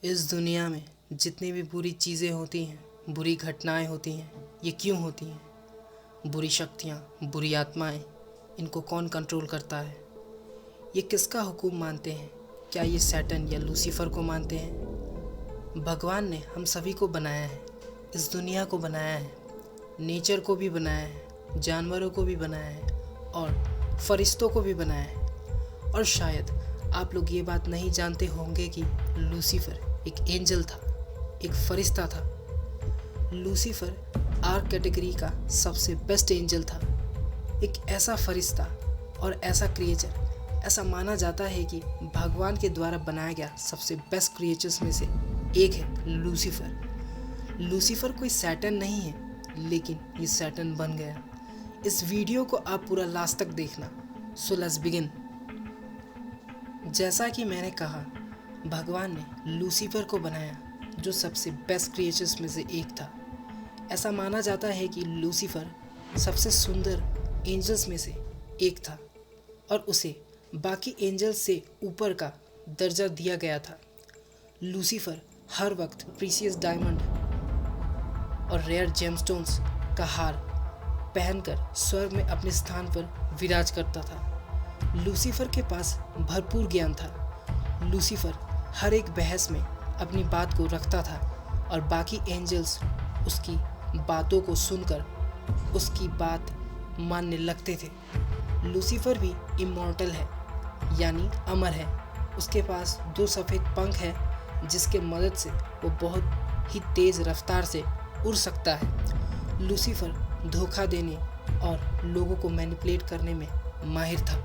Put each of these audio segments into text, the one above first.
इस दुनिया में जितनी भी बुरी चीज़ें होती हैं, बुरी घटनाएं होती हैं, ये क्यों होती हैं? बुरी शक्तियाँ, बुरी आत्माएं, इनको कौन कंट्रोल करता है? ये किसका हुक्म मानते हैं? क्या ये सैटन या लूसीफर को मानते हैं? भगवान ने हम सभी को बनाया है, इस दुनिया को बनाया है, नेचर को भी बनाया है, जानवरों को भी बनाया है और फरिश्तों को भी बनाया है। और शायद आप लोग ये बात नहीं जानते होंगे कि लूसीफर एक एंजल था, एक फरिश्ता था। लूसीफर आर कैटेगरी का सबसे बेस्ट एंजल था, एक ऐसा फरिश्ता और ऐसा क्रिएचर। ऐसा माना जाता है कि भगवान के द्वारा बनाया गया सबसे बेस्ट क्रिएचर्स में से एक है लूसीफर। लूसीफर कोई सैटन नहीं है, लेकिन ये सैटन बन गया। इस वीडियो को आप पूरा लास्ट तक देखना। So let's begin. जैसा कि मैंने कहा, भगवान ने लूसीफर को बनाया, जो सबसे बेस्ट क्रिएचर्स में से एक था। ऐसा माना जाता है कि लूसीफर सबसे सुंदर एंजल्स में से एक था और उसे बाकी एंजल्स से ऊपर का दर्जा दिया गया था। लूसीफर हर वक्त प्रीशियस डायमंड और रेयर जेमस्टोन्स का हार पहनकर स्वर्ग में अपने स्थान पर विराज करता था। लूसीफर के पास भरपूर ज्ञान था। लूसीफर हर एक बहस में अपनी बात को रखता था और बाकी एंजल्स उसकी बातों को सुनकर उसकी बात मानने लगते थे। लूसीफर भी इमॉर्टल है, यानी अमर है। उसके पास 2 सफ़ेद पंख है, जिसके मदद से वो बहुत ही तेज़ रफ्तार से उड़ सकता है। लूसीफर धोखा देने और लोगों को मैनिपुलेट करने में माहिर था।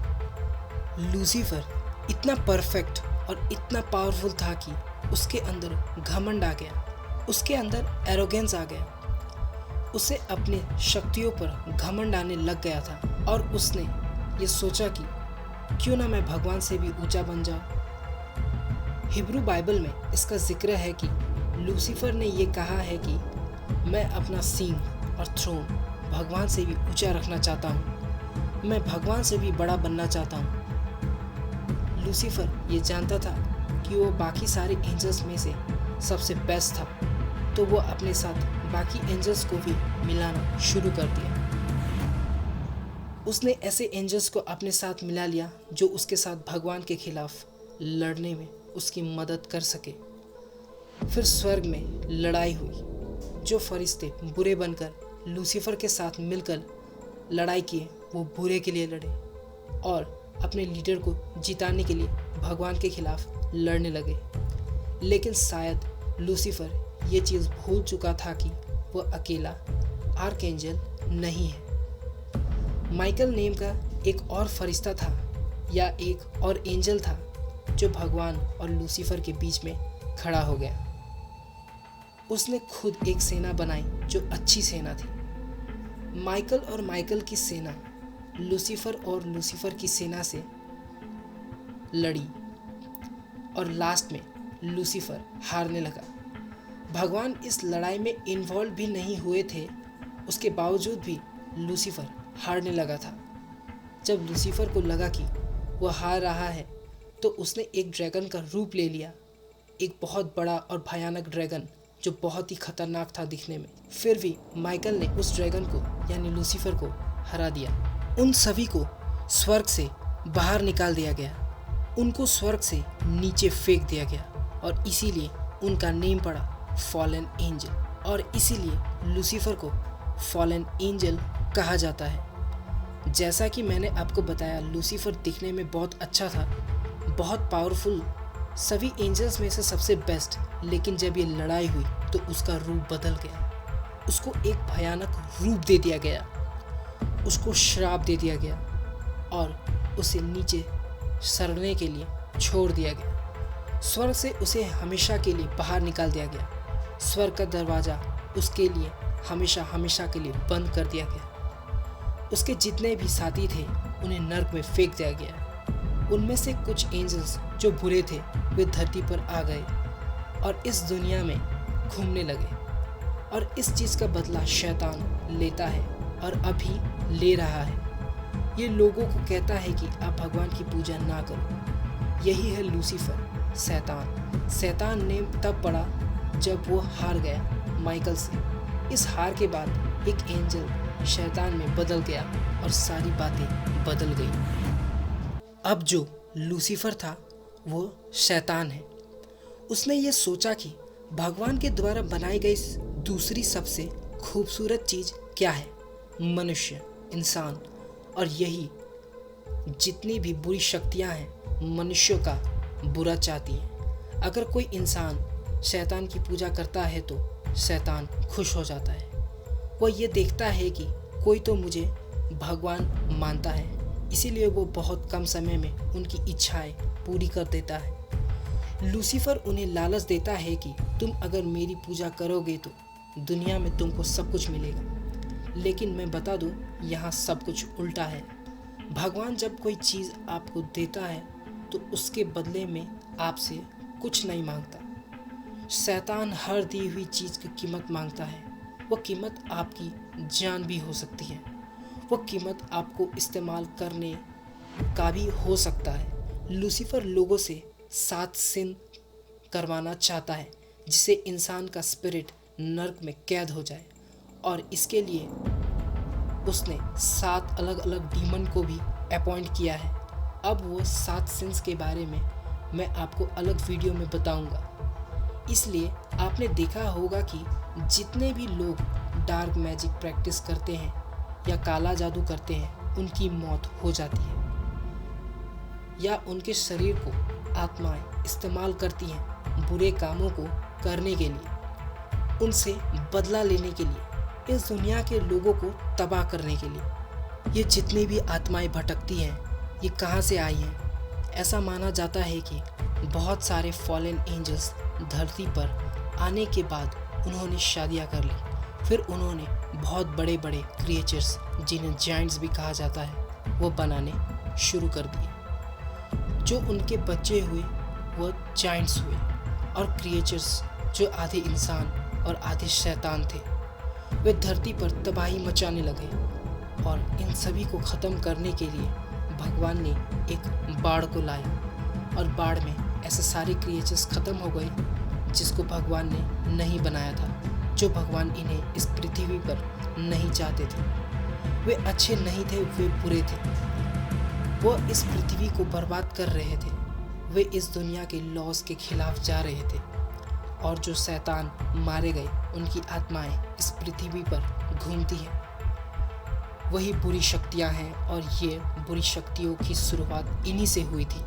लूसीफर इतना परफेक्ट और इतना पावरफुल था कि उसके अंदर घमंड आ गया, उसके अंदर एरोगेंस आ गया। उसे अपनी शक्तियों पर घमंड आने लग गया था और उसने ये सोचा कि क्यों ना मैं भगवान से भी ऊंचा बन जाऊं। हिब्रू बाइबल में इसका जिक्र है कि लूसीफर ने ये कहा है कि मैं अपना सींग और थ्रोन भगवान से भी ऊंचा रखना चाहता हूँ, मैं भगवान से भी बड़ा बनना चाहता हूँ। लूसीफर ये जानता था कि वो बाकी सारे एंजल्स में से सबसे बेस्ट था, तो वो अपने साथ बाकी एंजल्स को भी मिलाना शुरू कर दिया। उसने ऐसे एंजल्स को अपने साथ मिला लिया जो उसके साथ भगवान के खिलाफ लड़ने में उसकी मदद कर सके। फिर स्वर्ग में लड़ाई हुई। जो फरिश्ते बुरे बनकर लूसीफर के साथ मिलकर लड़ाई किए, वो बुरे के लिए लड़े और अपने लीडर को जिताने के लिए भगवान के खिलाफ लड़ने लगे। लेकिन शायद लूसीफर ये चीज़ भूल चुका था कि वो अकेला आर्कएंजल नहीं है। माइकल नेम का एक और फरिश्ता था या एक और एंजल था जो भगवान और लूसीफर के बीच में खड़ा हो गया। उसने खुद एक सेना बनाई जो अच्छी सेना थी। माइकल और माइकल की सेना लूसीफर और लूसीफर की सेना से लड़ी और लास्ट में लूसीफर हारने लगा। भगवान इस लड़ाई में इन्वॉल्व भी नहीं हुए थे, उसके बावजूद भी लूसीफर हारने लगा था। जब लूसीफर को लगा कि वो हार रहा है, तो उसने एक ड्रैगन का रूप ले लिया, एक बहुत बड़ा और भयानक ड्रैगन जो बहुत ही खतरनाक था दिखने में। फिर भी माइकल ने उस ड्रैगन को यानी लूसीफर को हरा दिया। उन सभी को स्वर्ग से बाहर निकाल दिया गया, उनको स्वर्ग से नीचे फेंक दिया गया और इसीलिए उनका नेम पड़ा फॉलन एंजल और इसीलिए लूसीफर को फॉलन एंजल कहा जाता है। जैसा कि मैंने आपको बताया, लूसीफर दिखने में बहुत अच्छा था, बहुत पावरफुल, सभी एंजल्स में से सबसे बेस्ट। लेकिन जब ये लड़ाई हुई तो उसका रूप बदल गया, उसको एक भयानक रूप दे दिया गया, उसको श्राप दे दिया गया और उसे नीचे सड़ने के लिए छोड़ दिया गया। स्वर्ग से उसे हमेशा के लिए बाहर निकाल दिया गया। स्वर्ग का दरवाज़ा उसके लिए हमेशा हमेशा के लिए बंद कर दिया गया। उसके जितने भी साथी थे उन्हें नर्क में फेंक दिया गया। उनमें से कुछ एंजल्स जो बुरे थे वे धरती पर आ गए और इस दुनिया में घूमने लगे और इस चीज़ का बदला शैतान लेता है और अभी ले रहा है। ये लोगों को कहता है कि आप भगवान की पूजा ना करो। यही है लूसीफर, शैतान। शैतान ने तब पड़ा जब वो हार गया माइकल से। इस हार के बाद एक एंजल शैतान में बदल गया और सारी बातें बदल गई। अब जो लूसीफर था वो शैतान है। उसने ये सोचा कि भगवान के द्वारा बनाई गई दूसरी सबसे खूबसूरत चीज़ क्या है? मनुष्य, इंसान। और यही जितनी भी बुरी शक्तियां हैं मनुष्यों का बुरा चाहती हैं। अगर कोई इंसान शैतान की पूजा करता है तो शैतान खुश हो जाता है। वह ये देखता है कि कोई तो मुझे भगवान मानता है, इसीलिए वो बहुत कम समय में उनकी इच्छाएं पूरी कर देता है। लूसीफर उन्हें लालच देता है कि तुम अगर मेरी पूजा करोगे तो दुनिया में तुमको सब कुछ मिलेगा। लेकिन मैं बता दूं, यहाँ सब कुछ उल्टा है। भगवान जब कोई चीज़ आपको देता है तो उसके बदले में आपसे कुछ नहीं मांगता। शैतान हर दी हुई चीज़ की कीमत मांगता है। वो कीमत आपकी जान भी हो सकती है। वो कीमत आपको इस्तेमाल करने का भी हो सकता है। लूसीफर लोगों से 7 सिन करवाना चाहता है जिससे इंसान का स्पिरिट नर्क में कैद हो जाए, और इसके लिए उसने 7 अलग अलग डीमन को भी अपॉइंट किया है। अब वो 7 सिंस के बारे में मैं आपको अलग वीडियो में बताऊंगा। इसलिए आपने देखा होगा कि जितने भी लोग डार्क मैजिक प्रैक्टिस करते हैं या काला जादू करते हैं उनकी मौत हो जाती है, या उनके शरीर को आत्माएं इस्तेमाल करती हैं बुरे कामों को करने के लिए, उनसे बदला लेने के लिए, इस दुनिया के लोगों को तबाह करने के लिए। ये जितनी भी आत्माएं भटकती हैं ये कहाँ से आई हैं? ऐसा माना जाता है कि बहुत सारे फॉलन एंजल्स धरती पर आने के बाद उन्होंने शादियाँ कर ली। फिर उन्होंने बहुत बड़े बड़े क्रिएचर्स, जिन्हें जायंट्स भी कहा जाता है, वो बनाने शुरू कर दिए। जो उनके बच्चे हुए वो जायंट्स हुए, और क्रिएचर्स जो आधे इंसान और आधे शैतान थे वे धरती पर तबाही मचाने लगे। और इन सभी को ख़त्म करने के लिए भगवान ने एक बाढ़ को लाया, और बाढ़ में ऐसे सारे क्रिएचर्स ख़त्म हो गए जिसको भगवान ने नहीं बनाया था, जो भगवान इन्हें इस पृथ्वी पर नहीं चाहते थे। वे अच्छे नहीं थे, वे बुरे थे। वो इस पृथ्वी को बर्बाद कर रहे थे। वे इस दुनिया के लॉज के खिलाफ जा रहे थे, और जो शैतान मारे गए उनकी आत्माएं इस पृथ्वी पर घूमती हैं। वही बुरी शक्तियां हैं, और ये बुरी शक्तियों की शुरुआत इन्हीं से हुई थी।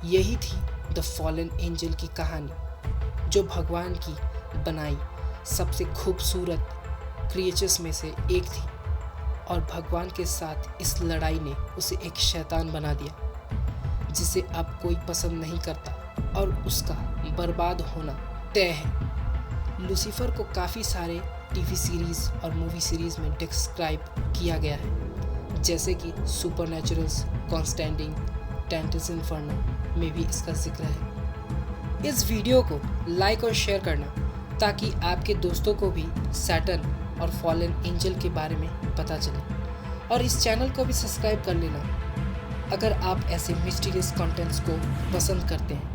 यही थी द फॉलन एंजल की कहानी, जो भगवान की बनाई सबसे खूबसूरत क्रिएचर्स में से एक थी। और भगवान के साथ इस लड़ाई ने उसे एक शैतान बना दिया जिसे अब कोई पसंद नहीं करता, और उसका बर्बाद होना तय है। लूसीफर को काफ़ी सारे टीवी सीरीज़ और मूवी सीरीज़ में डिस्क्राइब किया गया है, जैसे कि सुपरनैचुरल्स, कॉन्स्टेंटिन, डैंटेस इन्फर्नो में भी इसका जिक्र है। इस वीडियो को लाइक और शेयर करना ताकि आपके दोस्तों को भी सैटर्न और फॉलन एंजल के बारे में पता चले, और इस चैनल को भी सब्सक्राइब कर लेना अगर आप ऐसे मिस्टीरियस कंटेंट्स को पसंद करते हैं।